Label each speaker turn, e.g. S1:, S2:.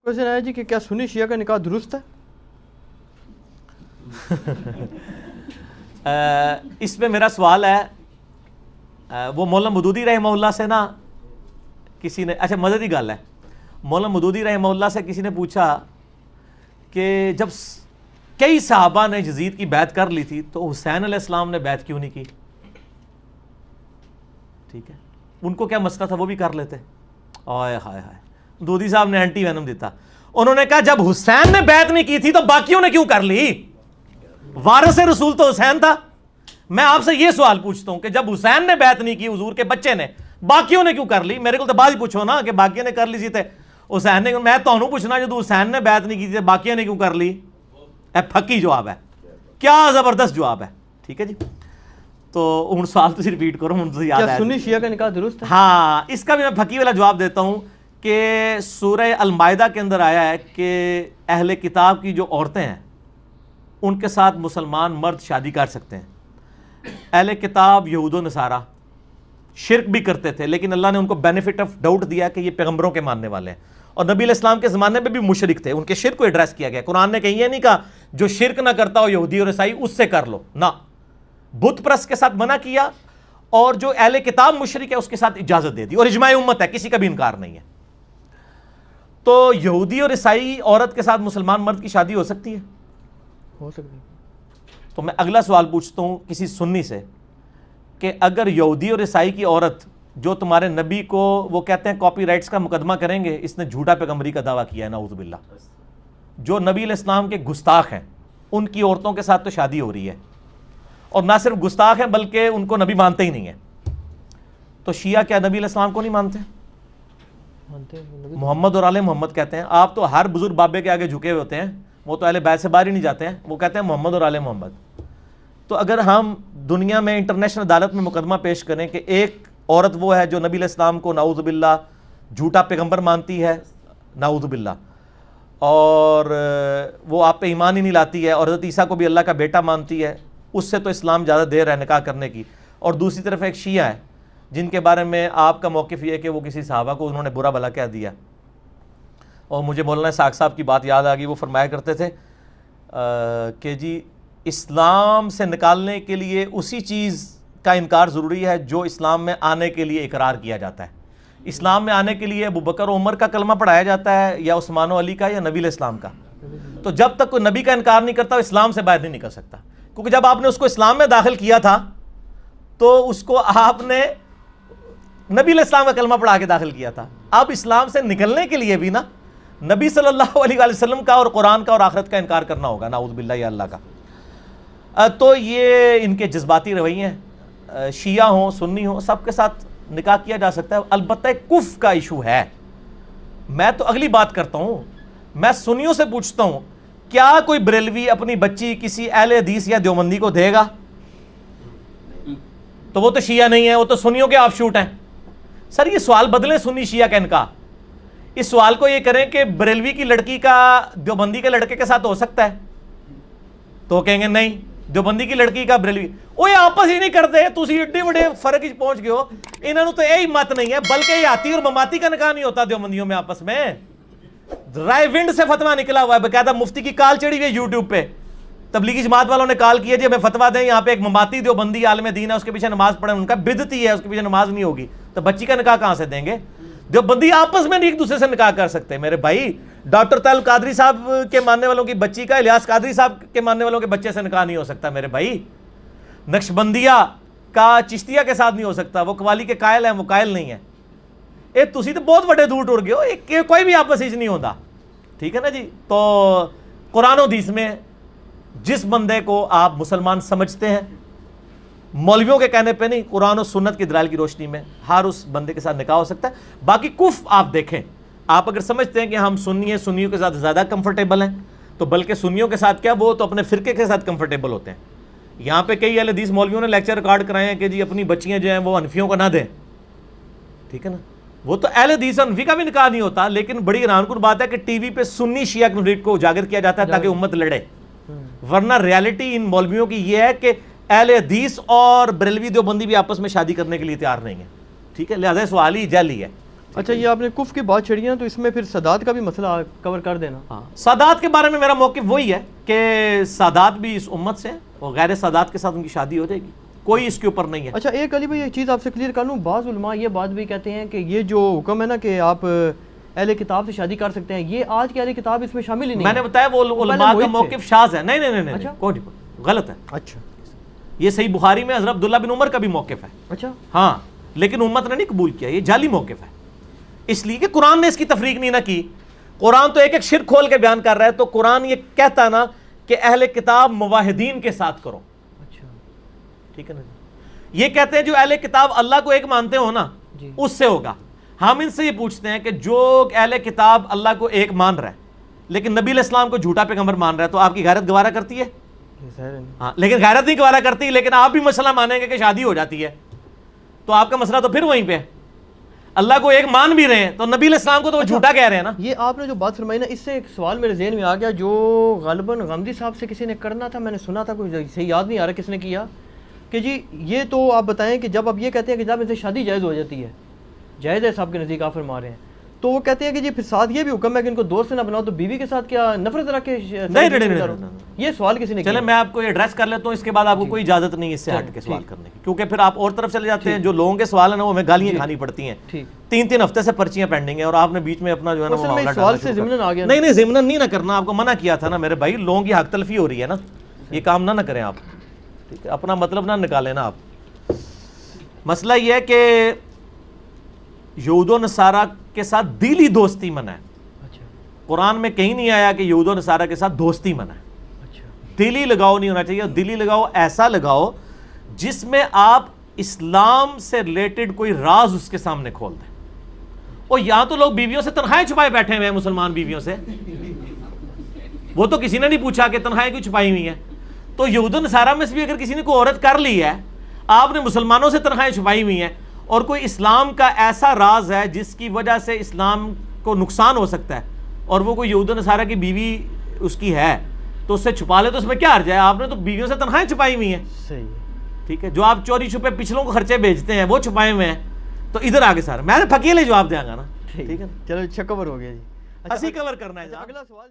S1: Question آیا جی کہ کیا سنی شیعہ کا نکاح درست ہے؟
S2: اس میں میرا سوال ہے، وہ مولانا مودودی رحمہ اللہ سے نا کسی نے، اچھا مددی گل ہے، مولانا مودودی رحمہ اللہ سے کسی نے پوچھا کہ جب کئی صحابہ نے یزید کی بیعت کر لی تھی تو حسین علیہ السلام نے بیعت کیوں نہیں کی؟ ٹھیک ہے، ان کو کیا مسئلہ تھا، وہ بھی کر لیتے۔ آئے ہائے ہائے، مودودی صاحب نے اینٹی وینم دیتا، انہوں نے کہا جب حسین نے بیعت نہیں کی تھی تو باقیوں نے کیوں کر لی؟ وارث رسول تو حسین تھا۔ میں آپ سے یہ سوال پوچھتا ہوں کہ جب حسین نے بیعت نہیں کی حضور کے بچے نے، باقیوں نے کیوں کر لی؟ میرے کو تو بات ہی پوچھو نا کہ باقیوں نے کر لی سی تے حسین نے، میں تو پوچھنا جو حسین نے بیعت نہیں کی تھی باقیوں نے کیوں کر لی؟ اے پھکی جواب ہے، کیا زبردست جواب ہے۔ ٹھیک ہے جی، تو ہوں سوال تو ریپیٹ کرو، ہوں تو یاد
S1: کیا
S2: ہے
S1: سنی شیعہ کا نکاح درست ہے؟
S2: ہاں، اس کا بھی میں پھکی والا جواب دیتا ہوں کہ سورہ المائدہ کے اندر آیا ہے کہ اہل کتاب کی جو عورتیں ہیں ان کے ساتھ مسلمان مرد شادی کر سکتے ہیں۔ اہل کتاب یہود و نصارہ شرک بھی کرتے تھے، لیکن اللہ نے ان کو بینیفٹ آف ڈاؤٹ دیا کہ یہ پیغمبروں کے ماننے والے ہیں، اور نبی علیہ السلام کے زمانے میں بھی مشرک تھے، ان کے شرک کو ایڈریس کیا گیا۔ قرآن نے کہیں یہ نہیں کہا جو شرک نہ کرتا ہو یہودی اور عیسائی اس سے کر لو، نہ، بت پرست کے ساتھ منع کیا، اور جو اہل کتاب مشرک ہے اس کے ساتھ اجازت دے دی، اور اجماع امت ہے، کسی کا بھی انکار نہیں ہے۔ تو یہودی اور عیسائی عورت کے ساتھ مسلمان مرد کی شادی ہو سکتی ہے؟
S1: ہو سکتی ہے۔
S2: تو میں اگلا سوال پوچھتا ہوں کسی سنی سے کہ اگر یہودی اور عیسائی کی عورت جو تمہارے نبی کو وہ کہتے ہیں کاپی رائٹس کا مقدمہ کریں گے، اس نے جھوٹا پیغمبری کا دعویٰ کیا ہے نعوذ باللہ، جو نبی علیہ السلام کے گستاخ ہیں ان کی عورتوں کے ساتھ تو شادی ہو رہی ہے، اور نہ صرف گستاخ ہیں بلکہ ان کو نبی مانتے ہی نہیں ہیں، تو شیعہ کیا نبی علیہ السلام کو نہیں مانتے؟ محمد اور آل محمد کہتے ہیں۔ آپ تو ہر بزرگ بابے کے آگے جھکے ہوئے ہوتے ہیں، وہ تو اہل بیت سے باہر ہی نہیں جاتے ہیں، وہ کہتے ہیں محمد اور آل محمد۔ تو اگر ہم دنیا میں انٹرنیشنل عدالت میں مقدمہ پیش کریں کہ ایک عورت وہ ہے جو نبی علیہ السلام کو نعوذ باللہ جھوٹا پیغمبر مانتی ہے، نعوذ باللہ، اور وہ آپ پہ ایمان ہی نہیں لاتی ہے، اور حضرت عیسیٰ کو بھی اللہ کا بیٹا مانتی ہے، اس سے تو اسلام زیادہ دیر ہے نکاح کرنے کی، اور دوسری طرف ایک شیعہ ہے جن کے بارے میں آپ کا موقف یہ ہے کہ وہ کسی صحابہ کو انہوں نے برا بھلا کہہ دیا۔ اور مجھے مولانا اسحاق صاحب کی بات یاد آ گئی، وہ فرمایا کرتے تھے کہ جی اسلام سے نکالنے کے لیے اسی چیز کا انکار ضروری ہے جو اسلام میں آنے کے لیے اقرار کیا جاتا ہے۔ اسلام میں آنے کے لیے ابو بکر و عمر کا کلمہ پڑھایا جاتا ہے، یا عثمان و علی کا، یا نبی علیہ السلام کا۔ تو جب تک کوئی نبی کا انکار نہیں کرتا وہ اسلام سے باہر نہیں نکل سکتا، کیونکہ جب آپ نے اس کو اسلام میں داخل کیا تھا تو اس کو آپ نے نبی علیہ السلام کا کلمہ پڑھا کے داخل کیا تھا۔ اب اسلام سے نکلنے کے لیے بھی نا نبی صلی اللہ علیہ وآلہ وسلم کا اور قرآن کا اور آخرت کا انکار کرنا ہوگا، نعوذ باللہ یا اللہ کا۔ تو یہ ان کے جذباتی رویے ہیں، شیعہ ہوں سنی ہوں سب کے ساتھ نکاح کیا جا سکتا ہے، البتہ کفر کا ایشو ہے۔ میں تو اگلی بات کرتا ہوں، میں سنیوں سے پوچھتا ہوں کیا کوئی بریلوی اپنی بچی کسی اہل حدیث یا دیوبندی کو دے گا؟ تو وہ تو شیعہ نہیں ہے، وہ تو سنیوں کے آف شوٹ ہیں۔ سر یہ سوال بدلیں سنی شیعہ کا انکاح، اس سوال کو یہ کریں کہ بریلوی کی لڑکی کا دیوبندی کے لڑکے کے ساتھ ہو سکتا ہے، تو کہیں گے نہیں، دیوبندی کی لڑکی کا بریلوی، وہ یہ آپس ہی نہیں کرتے، تسی ایڈے بڑے فرق ہی پہنچ گئے ہو، انہوں نے تو یہی مت نہیں ہے، بلکہ یہ آتی اور مماتی کا نکاح نہیں ہوتا دیوبندیوں میں آپس میں۔ رائے ونڈ سے فتویٰ نکلا ہوا ہے، باقاعدہ مفتی کی کال چڑھی ہوئی ہے یوٹیوب پہ، تبلیغی جماعت والوں نے کال کیا جی ہمیں فتویٰ دیں، یہاں پہ ایک مماتی دیوبندی عالم دین ہے، اس کے پیچھے نماز پڑھیں، ان کا بدعتی ہے، اس کے پیچھے نماز نہیں ہوگی، تو بچی کا نکاح کہاں سے دیں گے؟ دیوبندی آپس میں نہیں ایک دوسرے سے نکاح کر سکتے میرے بھائی۔ ڈاکٹر طالب قادری صاحب کے ماننے والوں کی بچی کا الیاس قادری صاحب کے ماننے والوں کے بچے سے نکاح نہیں ہو سکتا میرے بھائی۔ نقشبندیہ کا چشتیہ کے ساتھ نہیں ہو سکتا، وہ قوالی کے قائل ہیں، وہ قائل نہیں ہے۔ اے تسی تو بہت بڑے دور ٹر گئے ہو، کوئی بھی آپس ہی نہیں ہوتا، ٹھیک ہے نا جی۔ تو قرآن و حدیث میں جس بندے کو آپ مسلمان سمجھتے ہیں، مولویوں کے کہنے پہ نہیں، قرآن و سنت کی دلائل کی روشنی میں ہر اس بندے کے ساتھ نکاح ہو سکتا ہے۔ باقی کفر آپ دیکھیں، آپ اگر سمجھتے ہیں کہ ہم سنی ہیں، سنیوں کے ساتھ زیادہ کمفرٹیبل ہیں، تو بلکہ سنیوں کے ساتھ کیا وہ تو اپنے فرقے کے ساتھ کمفرٹیبل ہوتے ہیں۔ یہاں پہ کئی اہل حدیث مولویوں نے لیکچر ریکارڈ کرائے ہیں کہ جی اپنی بچیاں جو ہیں وہ حنفیوں کو نہ دیں، ٹھیک ہے نا۔ وہ تو اہل حدیث حنفی کا بھی نکاح نہیں ہوتا، لیکن بڑی حیران کن بات ہے کہ ٹی وی پہ سنی شیعہ کنفلکٹ کو اجاگر کیا جاتا ہے تاکہ امت لڑے، ورنہ ریالٹی ان مولویوں کی یہ ہے کہ اہل حدیث اور بریلوی دیوبندی بھی آپس میں شادی کرنے کے لیے تیار نہیں ہے، ٹھیک ہے، لہذا سوال ہی جعلی ہے۔
S1: اچھا یہ آپ نے کف کی بات چھڑی ہے تو اس میں پھر سادات کا بھی مسئلہ کور کر دینا.
S2: ہاں سادات کے بارے میں میرا موقف وہی ہے کہ سادات بھی اس امت سے اور غیر سادات کے ساتھ ان کی شادی ہو جائے گی, کوئی اس کے اوپر نہیں ہے.
S1: اچھا ایک علی بھائی ایک چیز آپ سے کلیئر کر لوں, بعض علماء یہ بات بھی کہتے ہیں کہ یہ جو حکم ہے نا کہ آپ اہل کتاب سے شادی کر سکتے ہیں, یہ آج کے اہل کتاب اس میں شامل ہی نہیں
S2: میں نے بتایا وہ علماء کا موقف شاذ ہے. نہیں کوئی غلط ہے.
S1: اچھا
S2: یہ صحیح بخاری میں حضرت عبداللہ بن عمر کا بھی موقف ہے.
S1: اچھا
S2: ہاں لیکن امت نے نہیں قبول کیا, یہ جعلی موقف ہے. اس لیے کہ قرآن نے اس کی تفریق نہیں نہ کی. قرآن تو ایک ایک شرک کھول کے بیان کر رہا ہے, تو قرآن یہ کہتا نا کہ اہل کتاب موحدین کے ساتھ کرو.
S1: اچھا
S2: ٹھیک ہے نا, یہ کہتے ہیں جو اہل کتاب اللہ کو ایک مانتے ہو نا اس سے ہوگا. ہم ان سے یہ پوچھتے ہیں کہ جو اہل کتاب اللہ کو ایک مان رہا ہے لیکن نبی علیہ السلام کو جھوٹا پیغمبر مان رہا ہے, تو آپ کی غیرت گوارا کرتی ہے؟ ہاں لیکن غیرت نہیں گوارا کرتی, لیکن آپ بھی مسئلہ مانیں گے کہ شادی ہو جاتی ہے, تو آپ کا مسئلہ تو پھر وہیں پہ ہے. اللہ کو ایک مان بھی رہے ہیں تو نبی علیہ السلام کو تو وہ جھوٹا کہہ رہے ہیں نا.
S1: یہ آپ نے جو بات فرمائی نا, اس سے ایک سوال میرے ذہن میں آ گیا جو غالباً غامدی صاحب سے کسی نے کرنا تھا, میں نے سنا تھا, کوئی صحیح یاد نہیں آ رہا کس نے کیا, کہ جی یہ تو آپ بتائیں کہ جب آپ یہ کہتے ہیں کہ جب ان سے شادی جائز ہو جاتی ہے, جائز ہے صاحب کے نزدیک آپ فرما رہے ہیں, تو وہ کہتے ہیں کہ جی پھر ساتھ یہ بھی حکم ہے کہ ان کو دوست نہ بناؤ, تو بیوی کے ساتھ کیا نفرت رکھ کے
S2: نہیں.
S1: یہ سوال کسی نے کیا.
S2: چلے میں آپ کو یہ ایڈریس کر لیتا ہوں, اس کے بعد آپ کو کوئی اجازت نہیں اس سے ہٹ کے سوال کرنے کی, کیونکہ پھر آپ اور طرف چلے جاتے ہیں. جو لوگوں کے سوال ہیں نا وہ ہمیں گالیاں کھانی پڑتی ہیں. 3 ہفتے سے پرچیاں پینڈنگ ہیں اور آپ نے بیچ میں اپنا جو ہے نا وہ معاملہ
S1: سوال سے ضمن آ گیا.
S2: نہیں ضمن نہیں نہ کرنا, آپ کو منع کیا تھا نا میرے بھائی, لوگوں کی حق تلفی ہو رہی ہے نا, یہ کام نہ کریں آپ. ٹھیک ہے, اپنا مطلب نہ نکالیں نا آپ. مسئلہ یہ ہے کہ یہود و نصارہ کے ساتھ دلی دوستی منع ہے. قرآن میں کہیں نہیں آیا کہ یہود و نصارہ کے ساتھ دوستی منع ہے. دلی لگاؤ نہیں ہونا چاہیے, اور دلی لگاؤ ایسا لگاؤ جس میں آپ اسلام سے ریلیٹڈ کوئی راز اس کے سامنے کھول دیں. اور یہاں تو لوگ بیویوں سے تنخواہیں چھپائے بیٹھے ہوئے ہیں, مسلمان بیویوں سے, وہ تو کسی نے نہیں پوچھا کہ تنخواہیں کیوں چھپائی ہوئی ہیں. تو یہود و نصارہ میں سے بھی اگر کسی نے کوئی عورت کر لی ہے, آپ نے مسلمانوں سے تنخواہیں چھپائی ہوئی ہیں, اور کوئی اسلام کا ایسا راز ہے جس کی وجہ سے اسلام کو نقصان ہو سکتا ہے, اور وہ کوئی یہود و نصارہ کی بیوی اس کی ہے, تو اس سے چھپا لے, تو اس میں کیا حرج ہے؟ آپ نے تو بیویوں سے تنخواہیں چھپائی ہوئی ہیں.
S1: صحیح.
S2: ٹھیک ہے, جو آپ چوری چھپے پچھلوں کو خرچے بھیجتے ہیں وہ چھپائے ہوئے ہیں, تو ادھر آگے سارا میں نے پھکیلے جواب دیا گا نا. ٹھیک ہے,
S1: چلو اچھا کور ہو گیا جی.
S2: اسی کور کرنا ہے.
S1: اگلا سوال